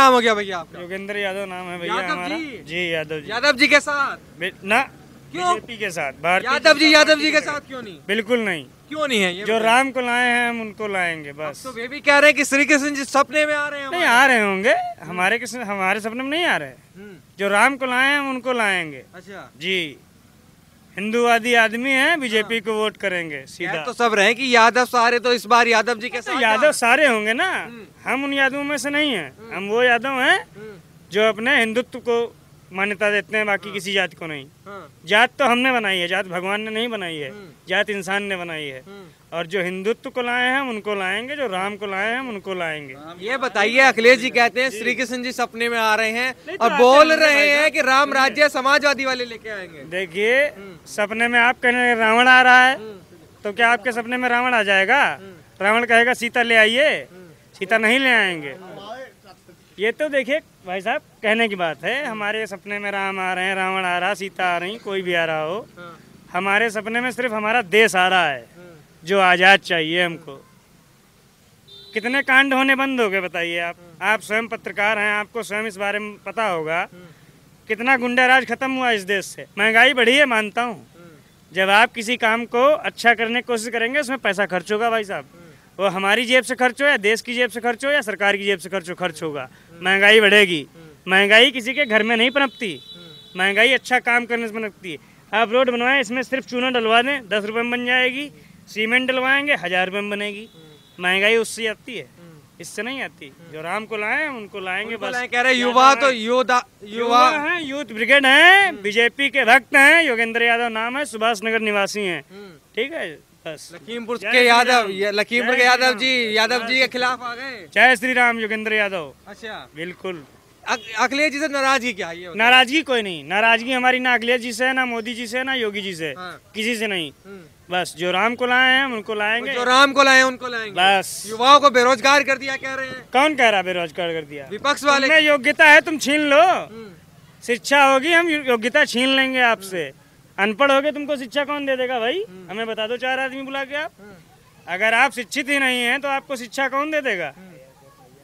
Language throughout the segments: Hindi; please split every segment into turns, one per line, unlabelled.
नाम हो गया भैया आपका?
योगेंद्र यादव नाम है भैया हमारा। जी यादव जी।
यादव जी के साथ
ना,
क्यों?
बीजेपी के साथ, भारतीय
यादव जी के साथ क्यों नहीं?
बिल्कुल नहीं।
क्यों नहीं है ये
जो राम को लाए हैं हम उनको लाएंगे बस।
तो वे भी कह रहे हैं कि श्री कृष्ण जी सपने में आ रहे हैं।
नहीं आ रहे होंगे, हमारे सपने में नहीं आ रहे। जो राम को लाए हैं हम उनको लाएंगे।
अच्छा
जी, हिंदूवादी आदमी हैं, बीजेपी को वोट करेंगे सीधा।
तो सब रहे कि यादव सारे तो इस बार यादव जी के साथ।
यादव सारे होंगे ना, हम उन यादवों में से नहीं हैं। हम वो यादव हैं जो अपने हिंदुत्व को मान्यता देते हैं, बाकी किसी जात को नहीं। जात तो हमने बनाई है, जात भगवान ने नहीं बनाई है, जात इंसान ने बनाई है। और जो हिंदुत्व को लाए हैं हम उनको लाएंगे, जो राम को लाए हैं हम उनको लाएंगे।
ये बताइए, अखिलेश जी कहते हैं श्री कृष्ण जी सपने में आ रहे हैं और बोल रहे हैं कि राम राज्य समाजवादी वाले लेके आएंगे।
देखिए, सपने में आप कहने रावण आ रहा है, तो क्या आपके सपने में रावण आ जाएगा? रावण कहेगा सीता ले आइए, सीता नहीं ले आएंगे। ये तो देखिए भाई साहब, कहने की बात है। हमारे सपने में राम आ रहे हैं, रावण आ रहा, सीता आ रही, कोई भी आ रहा हो, हमारे सपने में सिर्फ हमारा देश आ रहा है जो आज़ाद चाहिए हमको। कितने कांड होने बंद हो गए बताइए आप स्वयं पत्रकार हैं, आपको स्वयं इस बारे में पता होगा। कितना गुंडा राज खत्म हुआ इस देश से। महंगाई बढ़ी है, मानता हूँ। जब आप किसी काम को अच्छा करने की कोशिश करेंगे, उसमें पैसा खर्च होगा भाई साहब। वो हमारी जेब से खर्च हो या देश की जेब से खर्च हो या सरकार की जेब से खर्च होगा। महंगाई बढ़ेगी। महंगाई किसी के घर में नहीं पनपती, महंगाई अच्छा काम करने से पनपती है। आप रोड बनवाएं, इसमें सिर्फ चूना डलवा दें, 10 रुपये में बन जाएगी। सीमेंट डलवाएंगे, 1000 रुपये में बनेगी। महंगाई उससे आती है, इससे नहीं आती। जो राम को लाए उनको लाएंगे बस।
कह रहे युवा तो युवा
हैं, यूथ ब्रिगेड हैं, बीजेपी के भक्त हैं। योगेंद्र यादव नाम है, सुभाष नगर निवासी हैं। ठीक है, बस।
लखीमपुर के यादव जी के खिलाफ आ गए।
जय श्री राम योगेंद्र यादव।
अच्छा,
बिल्कुल।
अखिलेश जी से नाराजगी क्या है?
नाराजगी कोई नहीं। नाराजगी हमारी ना अखिलेश जी से, ना मोदी जी से, ना योगी जी से, किसी से नहीं। बस जो राम को लाए हैं हम उनको लाएंगे,
जो राम को लाए हैं उनको लाएंगे
बस।
युवाओं को बेरोजगार कर दिया कह रहे हैं।
कौन कह रहा बेरोजगार कर दिया?
विपक्ष वाले।
तुम्हें योग्यता है, तुम छीन लो। शिक्षा होगी, हम योग्यता छीन लेंगे आपसे। अनपढ़ हो गए, तुमको शिक्षा कौन दे देगा भाई? हमें बता दो, 4 आदमी बुला के आप। अगर आप शिक्षित ही नहीं हैं तो आपको शिक्षा कौन दे देगा?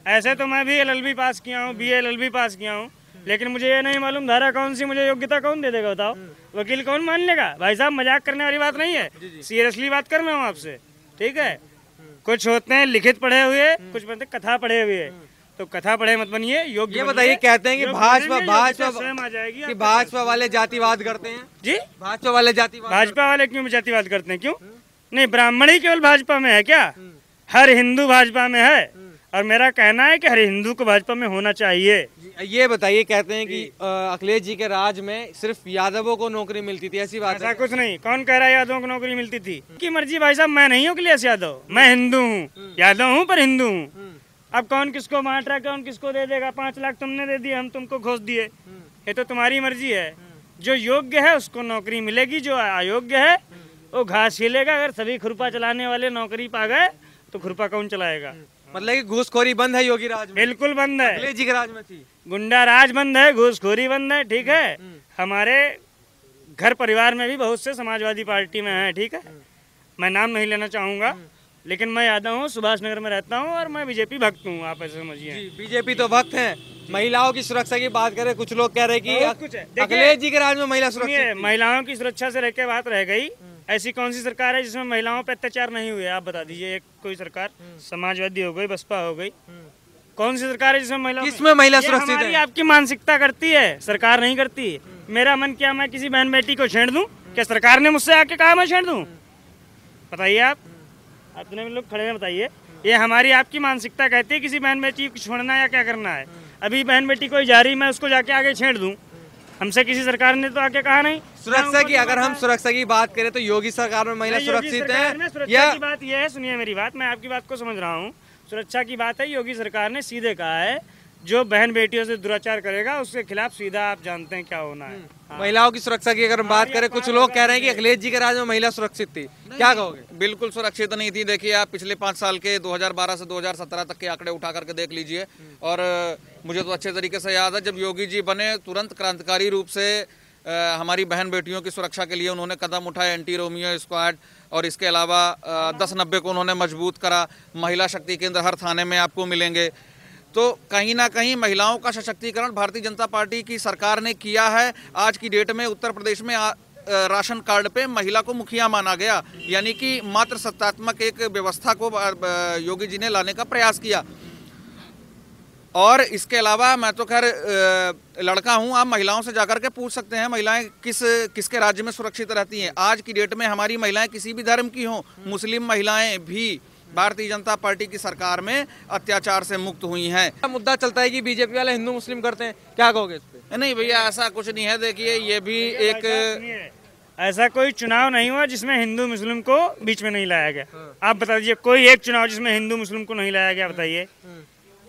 ऐसे तो मैं भी LLB पास किया हूँ, BA LLB पास किया हूँ, लेकिन मुझे ये नहीं मालूम धारा कौन सी, मुझे योग्यता कौन दे देगा बताओ? वकील कौन मान लेगा? भाई साहब, मजाक करने वाली बात नहीं है, सीरियसली बात कर रहा हूँ आपसे। ठीक है, कुछ होते हैं लिखित पढ़े हुए, कुछ बनते कथा पढ़े हुए। तो कथा पढ़े मत बनिए, योग्य।
ये बताइए, कहते हैं कि भाजपा
कि
भाजपा वाले जातिवाद करते हैं।
जी,
भाजपा वाले
क्यों जातिवाद करते हैं? क्यों नहीं? ब्राह्मण ही केवल भाजपा में है क्या? हर हिंदू भाजपा में है, और मेरा कहना है कि हर हिंदू को भाजपा में होना चाहिए।
ये बताइए, कहते हैं कि अखिलेश जी के राज में सिर्फ यादवों को नौकरी मिलती थी, ऐसी बात है?
ऐसा कुछ नहीं। कौन कह रहा है यादवों को नौकरी मिलती थी? की मर्जी भाई साहब, मैं नहीं हूँ अखिलेश यादव, मैं हिंदू हूँ, यादव हूँ पर हिंदू हूँ। अब कौन किसको बांट रहा है, कौन किसको दे देगा? 5 लाख तुमने दे दिए, हम तुमको घोष दिए, ये तो तुम्हारी मर्जी है। जो योग्य है उसको नौकरी मिलेगी, जो अयोग्य है वो घास छिलेगा। अगर सभी खुरपा चलाने वाले नौकरी पा गए तो खुरपा कौन चलाएगा?
मतलब कि घूसखोरी बंद है योगी राज में?
बिल्कुल बंद है।
अखिलेश जी के राज में थी।
गुंडा राज बंद है, घूसखोरी बंद है। ठीक है, हमारे घर परिवार में भी बहुत से समाजवादी पार्टी में हैं। ठीक है, मैं नाम नहीं लेना चाहूंगा, लेकिन मैं यादव हूँ, सुभाष नगर में रहता हूँ और मैं बीजेपी भक्त हूँ। आप ऐसे समझिए।
बीजेपी तो भक्त है। महिलाओं की सुरक्षा की बात करें, कुछ लोग कह रहे हैं कि अखिलेश जी के राज में महिला सुरक्षा,
महिलाओं की सुरक्षा से रह के बात रह गई। ऐसी कौन सी सरकार है जिसमें महिलाओं पर अत्याचार नहीं हुए? आप बता दीजिए एक कोई सरकार। समाजवादी हो गई, बसपा हो गई, कौन सी सरकार है जिसमें महिला सुरक्षित है? आपकी मानसिकता करती है, सरकार नहीं करती। मेरा मन क्या, मैं किसी बहन बेटी को छेड़ दूं? क्या सरकार ने मुझसे आके कहा मैं छेड़ दूं? बताइए आप, अपने लोग खड़े हैं, बताइए। ये हमारी आपकी मानसिकता कहती है किसी बहन बेटी को छोड़ना या क्या करना है। अभी बहन बेटी कोई जा रही, मैं उसको जाके आगे छेड़ दूं? हमसे किसी सरकार ने तो आके कहा नहीं।
सुरक्षा की, अगर हम सुरक्षा की बात करें तो योगी सरकार में महिला सुरक्षित है।
सुरक्षा की बात यह है, सुनिए मेरी बात, मैं आपकी बात को समझ रहा हूँ। सुरक्षा की बात है, योगी सरकार ने सीधे कहा है जो बहन बेटियों से दुराचार करेगा उसके खिलाफ सीधा, आप जानते हैं क्या होना है।
महिलाओं की सुरक्षा की अगर हम बात करें, कुछ लोग कह रहे हैं कि अखिलेश जी के राज में महिला सुरक्षित थी, क्या कहोगे?
बिल्कुल सुरक्षित नहीं थी। देखिए, आप पिछले 5 साल के 2012 से 2017 तक के आंकड़े उठा करके देख लीजिए। और मुझे तो अच्छे तरीके से याद है, जब योगी जी बने तुरंत क्रांतिकारी रूप से हमारी बहन बेटियों की सुरक्षा के लिए उन्होंने कदम उठाए। एंटी रोमियो स्क्वाड और इसके अलावा 10-90 को उन्होंने मजबूत करा। महिला शक्ति केंद्र हर थाने में आपको मिलेंगे। तो कहीं ना कहीं महिलाओं का सशक्तिकरण भारतीय जनता पार्टी की सरकार ने किया है। आज की डेट में उत्तर प्रदेश में राशन कार्ड पे महिला को मुखिया माना गया, यानी कि मात्र सत्तात्मक एक व्यवस्था को योगी जी ने लाने का प्रयास किया। और इसके अलावा मैं तो खैर लड़का हूं, आप महिलाओं से जाकर के पूछ सकते हैं महिलाएं किसके राज्य में सुरक्षित रहती हैं। आज की डेट में हमारी महिलाएं किसी भी धर्म की हों, मुस्लिम महिलाएं भी भारतीय जनता पार्टी की सरकार में अत्याचार से मुक्त हुई हैं।
मुद्दा चलता है कि बीजेपी वाले हिंदू मुस्लिम करते हैं, क्या कहोगे इस पे?
नहीं भैया, ऐसा कुछ नहीं है। देखिए, ये भी एक
ऐसा कोई चुनाव नहीं हुआ जिसमें हिंदू मुस्लिम को बीच में नहीं लाया गया। आप बता दीजिए कोई एक चुनाव जिसमें हिंदू मुस्लिम को नहीं लाया गया, बताइए।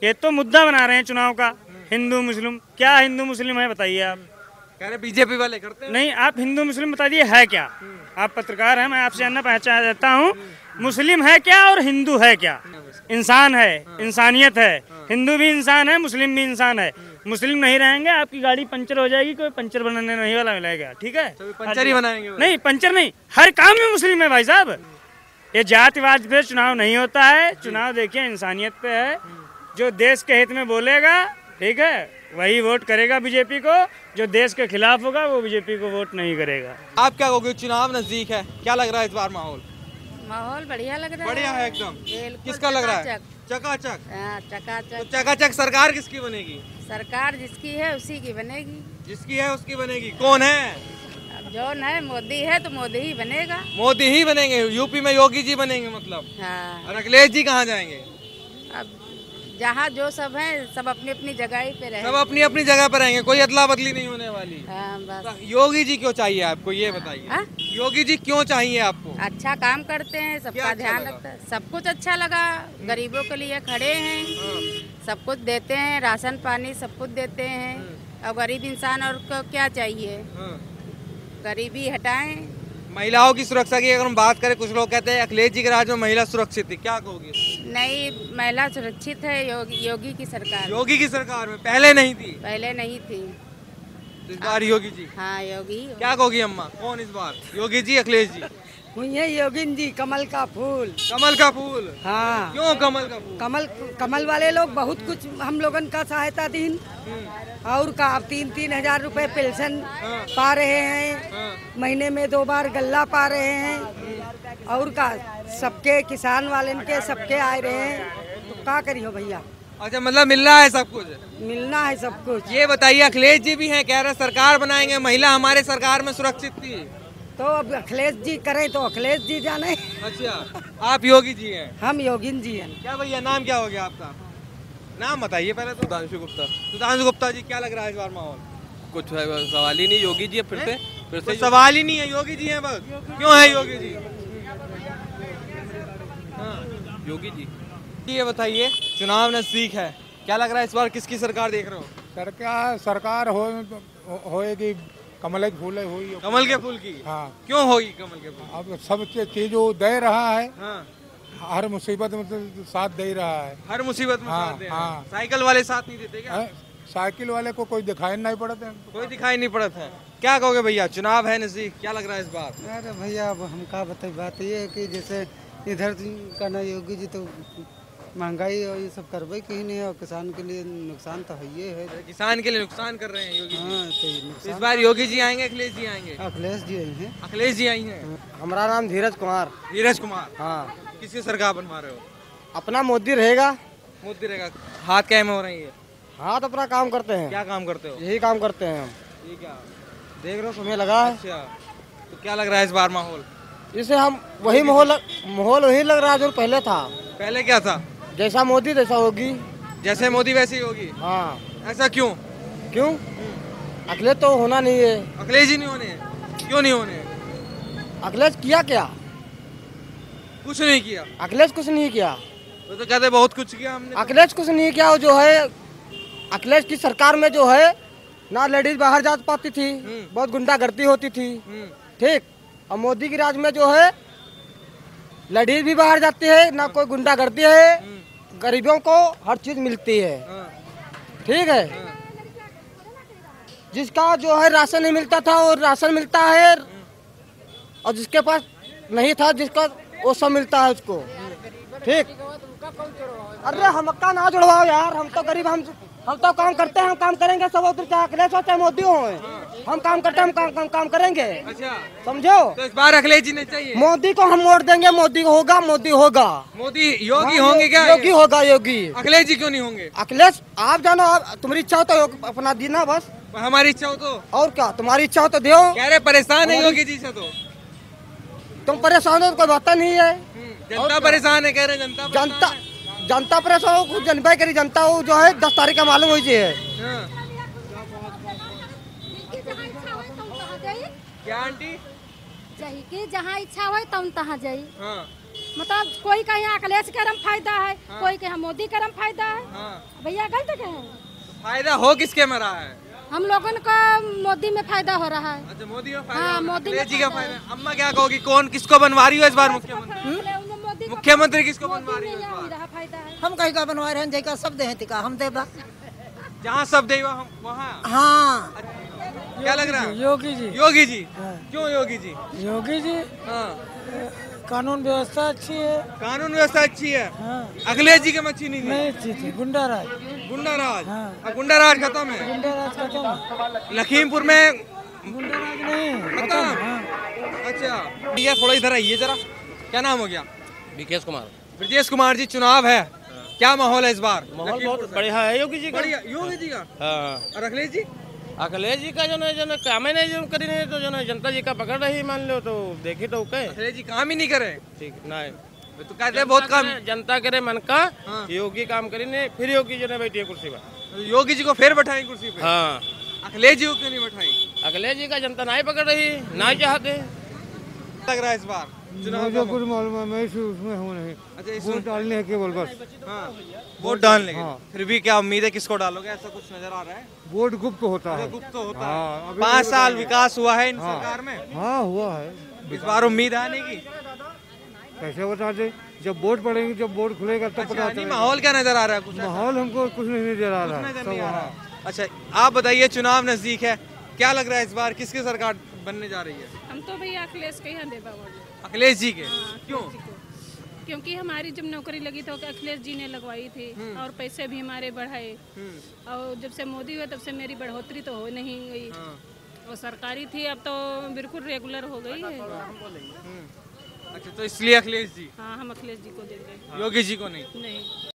ये तो मुद्दा बना रहे हैं चुनाव का, हिंदू मुस्लिम। क्या हिंदू मुस्लिम है बताइए आप?
कह रहे बीजेपी वाले करते हैं।
नहीं, आप हिंदू मुस्लिम बता दिए है क्या? आप पत्रकार हैं, मैं आपसे जानना पहचान जाता हूँ, मुस्लिम है क्या और हिंदू है क्या? इंसान है, इंसानियत है। हिंदू भी इंसान है, मुस्लिम भी इंसान है। मुस्लिम नहीं रहेंगे, आपकी गाड़ी पंचर हो जाएगी, कोई पंचर बनाने नहीं वाला मिलेगा, ठीक है?
पंचर ही बनाएंगे?
नहीं, पंचर नहीं, हर काम में मुस्लिम है भाई साहब। ये जातिवाद पे चुनाव नहीं होता है। चुनाव देखिए इंसानियत पे है। जो देश के हित में बोलेगा, ठीक है, वही वोट करेगा बीजेपी को। जो देश के खिलाफ होगा वो बीजेपी को वोट नहीं करेगा।
आप क्या कहोगे? चुनाव नजदीक है, क्या लग रहा है इस बार माहौल?
माहौल बढ़िया लग रहा है।
बढ़िया है एकदम। किसका लग रहा है? चकाचक।
चकाचक।
तो चकाचक सरकार किसकी बनेगी?
सरकार जिसकी है उसी की बनेगी।
जिसकी है उसकी बनेगी। कौन है?
अब जौन है मोदी है तो मोदी ही बनेगा।
मोदी ही बनेंगे? यूपी में योगी जी बनेंगे मतलब?
हाँ।
और अखिलेश जी कहाँ जाएंगे?
अब जहाँ जो सब है सब अपनी अपनी जगह ही पे रहे।
सब अपनी अपनी जगह पर रहेंगे, कोई अदला बदली नहीं होने वाली।
हाँ, बस।
योगी जी क्यों चाहिए आपको, ये बताइए।
हाँ?
योगी जी क्यों चाहिए आपको?
अच्छा काम करते हैं,
क्या
सबका
अच्छा
ध्यान
लगा?
रखते हैं, सब कुछ अच्छा लगा। गरीबों के लिए खड़े हैं, सब कुछ देते हैं, राशन पानी सब कुछ देते हैं। और गरीब इंसान और को क्या चाहिए? गरीबी हटाएं।
महिलाओं की सुरक्षा की अगर हम बात करें, कुछ लोग कहते हैं अखिलेश जी के राज में महिला सुरक्षित थी, क्या कहोगे?
नहीं, महिला सुरक्षित है योगी की सरकार।
योगी की सरकार में? पहले नहीं थी?
पहले नहीं थी।
इस बार योगी जी?
हाँ, योगी।
क्या कहोगी अम्मा, कौन इस बार, योगी जी अखिलेश जी?
ये योगिन जी, कमल का फूल।
कमल का फूल?
हाँ।
क्यों कमल का फूल?
कमल वाले लोग बहुत कुछ हम लोगन का सहायता दीन। और का 3-3 हजार रुपए पेंशन पा रहे हैं। महीने में 2 बार गल्ला पा रहे हैं। और का सबके किसान वाले के सबके आए रहे हैं, तो क्या करियो भैया?
अच्छा, मतलब मिल रहा है सब कुछ?
मिलना है सब कुछ।
ये बताइए, अखिलेश जी भी हैं, कह रहे सरकार बनाएंगे, महिला हमारे सरकार में सुरक्षित थी।
तो अब अखिलेश जी करें तो अखिलेश जी जाने।
अच्छा, आप योगी जी हैं?
हम योगिन जी हैं।
क्या भैया, नाम क्या हो गया आपका? नाम बताइए पहले तो।
सुधांशु गुप्ता।
सुधांशु गुप्ता जी, क्या लग रहा है इस बार माहौल?
कुछ सवाल ही नहीं, योगी जी है फिर से
कोई सवाल ही नहीं है, योगी जी हैं बस। क्यों है योगी जी?
योगी जी।
ये बताइए, चुनाव नजदीक है, क्या लग रहा है इस बार किसकी सरकार देख रहे हो?
सरकार होएगी कमल के फूल हुई।
कमल के फूल की?
हाँ।
क्यों होगी कमल के फूल?
अब सब चीज वो दे रहा है।
हाँ।
हर मुसीबत में तो साथ दे रहा है।
हर मुसीबत में
हाँ,
साथ दे रहा है।
हाँ।
साइकिल वाले साथ नहीं देते क्या?
साइकिल वाले को कोई दिखाई नहीं पड़ता है।
कोई दिखाई नहीं पड़ता है। क्या कहोगे भैया, चुनाव है नजदीक, क्या लग रहा है इस बार?
अरे भैया, अब हम क्या बताए, बात ये है कि जैसे इधर का ना योगी जी तो महंगाई और ये सब करवे कहीं नहीं है, और किसान के लिए नुकसान तो है ही है।
किसान के लिए नुकसान कर रहे हैं योगी जी।
हाँ, तो ये नुकसान।
इस बार योगी जी आएंगे अखिलेश जी आएंगे?
अखिलेश जी आई हैं।
अखिलेश जी आई हैं।
हमारा नाम धीरज कुमार।
धीरज कुमार?
हाँ।
किसकी सरकार बनवा रहे हो?
अपना मोदी रहेगा।
मोदी रहेगा। हाथ क्या में हो रही है?
हाथ अपना काम करते हैं।
क्या काम करते हो?
यही काम करते हैं हम।
ये क्या
देख रहे हो, तुम्हें लगा है।
अच्छा, तो क्या लग रहा है इस बार माहौल?
इसे हम वही माहौल वही लग रहा है जो पहले था।
पहले क्या था?
जैसा मोदी जैसा होगी।
जैसे मोदी वैसी होगी?
हाँ।
ऐसा क्यों?
क्यों? अखिलेश तो होना नहीं है।
अखिलेश जी नहीं होने हैं? क्यों नहीं होने?
अखिलेश किया क्या?
कुछ नहीं किया।
अखिलेश कुछ नहीं किया।
तो कहते बहुत कुछ किया हमने।
अखिलेश कुछ नहीं किया। जो है अखिलेश की सरकार में जो है ना लेडीज बाहर जा पाती थी, बहुत गुंडागर्दी होती थी, ठीक। और मोदी की राज में जो है लेडीज भी बाहर जाती है, ना कोई गुंडागर्दी है, गरीबों को हर चीज मिलती है, ठीक है। जिसका जो है राशन नहीं मिलता था वो राशन मिलता है, और जिसके पास नहीं था जिसका वो सब मिलता है उसको, ठीक। अरे हमका ना जुड़वाओ यार, हम तो गरीब, हम तो काम करते हैं, हम काम करेंगे सब उधर, चाहे अखिलेश हो चाहे मोदी हो, हम काम करते हैं, हम काम करेंगे।
अच्छा,
समझो,
तो इस बार अखिलेश जी ने चाहिए।
मोदी को हम वोट देंगे, मोदी होगा, मोदी होगा।
मोदी योगी होंगे क्या?
योगी होगा, योगी।
अखिलेश जी क्यों नहीं होंगे?
अखिलेश आप जानो, तुम्हारी इच्छा हो तो अपना देना बस,
हमारी इच्छा हो तो।
और क्या, तुम्हारी इच्छा हो तो दो।
कह रहे परेशान है योगी जी से, तो
तुम परेशान हो तो कोई बात नहीं है।
जनता परेशान है, कह रहे
जनता परेशान हो, कुछ जनता करी, जनता हो जो है 10 तारीख का मालूम हुई है।
क्या आंटी?
कि जहाँ इच्छा हो तब तहाँ जाई।
हाँ।
मतलब कोई कहे अखिलेश करम फायदा है,
हाँ।
कोई कहे मोदी करम फायदा है।
हाँ।
भैया गलत कहे,
फायदा हो किसके में रहा है?
हम लोगन का मोदी में फायदा हो रहा है।
अच्छा, मोदी में फायदा।
हाँ,
हो रहा है।
मोदी में
अखिलेश जी का
फायदा
फायदा। अम्मा क्या कहोगी, कौन किसको बनवा रही हो इस बार मुख्यमंत्री? मुख्यमंत्री किसको बनवा रही हो इस बार?
फायदा है।
हम कहीं का बनवा रहे हैं, जैका सब दे टिका हम देबा।
जहाँ सब देवा हम वहाँ।
हाँ,
क्या लग रहा है?
योगी जी।
योगी जी, क्यों योगी जी?
योगी जी,
हाँ,
कानून व्यवस्था अच्छी है।
कानून व्यवस्था अच्छी है।
हाँ।
अखिलेश जी के में अच्छी नहीं थी।
नहीं अच्छी थी, गुंडा राज।
गुंडा राज।
हाँ।
अब गुंडा राज खत्म है।
गुंडा राज खत्म,
लखीमपुर में
गुंडा राज नहीं
खत्म। अच्छा भैया, थोड़ा इधर आइए जरा। क्या नाम हो गया?
विकेश कुमार।
ब्रजेश कुमार जी, चुनाव है, क्या माहौल है इस बार?
माहौल बहुत बढ़िया है योगी जी का।
बढ़िया, योगी जी का।
हाँ,
और अखिलेश जी?
अखिलेश जी का जो है काम ही नहीं जो करी नहीं, तो जो है जनता जी का पकड़ रही मान लो, तो देखी तो कहे
अखिलेश जी काम ही नहीं करे।
ठीक नहीं,
तो कहते हैं बहुत काम।
जनता करे मन का।
हाँ।
योगी काम करी नहीं, फिर योगी जो है बैठी है कुर्सी पर।
योगी जी को फिर बैठाई कुर्सी पे।
हाँ,
अखिलेश जी को क्यों नहीं बैठाई?
अखिलेश जी का जनता नहीं पकड़ रही, नहीं चाहते।
लग रहा है इस बार चुनाव
मुझे कुछ मालूम है, मैं उसमें हूँ नहीं।
अच्छा, इस
वोट डालने है केवल बस।
हाँ, वोट डालने के।
हाँ।
फिर भी क्या उम्मीद है, किसको डालोगे, ऐसा कुछ नजर आ रहा है?
वोट गुप्त होता है।
गुप्त तो होता
हाँ,
है।
अभी
5 साल
नहीं
विकास हुआ है इन
हाँ।
सरकार में।
हाँ, हुआ है।
इस बार उम्मीद आने की।
कैसे बता दे, जब वोट पड़ेंगे, जब वोट खुलेगा तब पता
अच्छा, नहीं,
चलेगा।
माहौल क्या नजर आ रहा है? कुछ
माहौल हमको कुछ नहीं नजर आ रहा है।
नजर नहीं
सब
आ रहा
हाँ।
है। अच्छा, आप बताइए, चुनाव नजदीक है, क्या लग रहा है इस बार किसकी सरकार बनने जा रही है?
हम तो भैया अखिलेश के यहाँ देबा वोट।
अखिलेश जी के। क्यों?
क्योंकि हमारी जब नौकरी लगी तो अखिलेश जी ने लगवाई थी, और पैसे भी हमारे बढ़ाए, और जब से मोदी हुए तब से मेरी बढ़ोतरी तो हो नहीं गई। और सरकारी थी, अब तो बिल्कुल रेगुलर हो गई है।
अच्छा, तो इसलिए अखिलेश जी।
हाँ, हम अखिलेश जी को देंगे,
योगी जी को नहीं।
नहीं।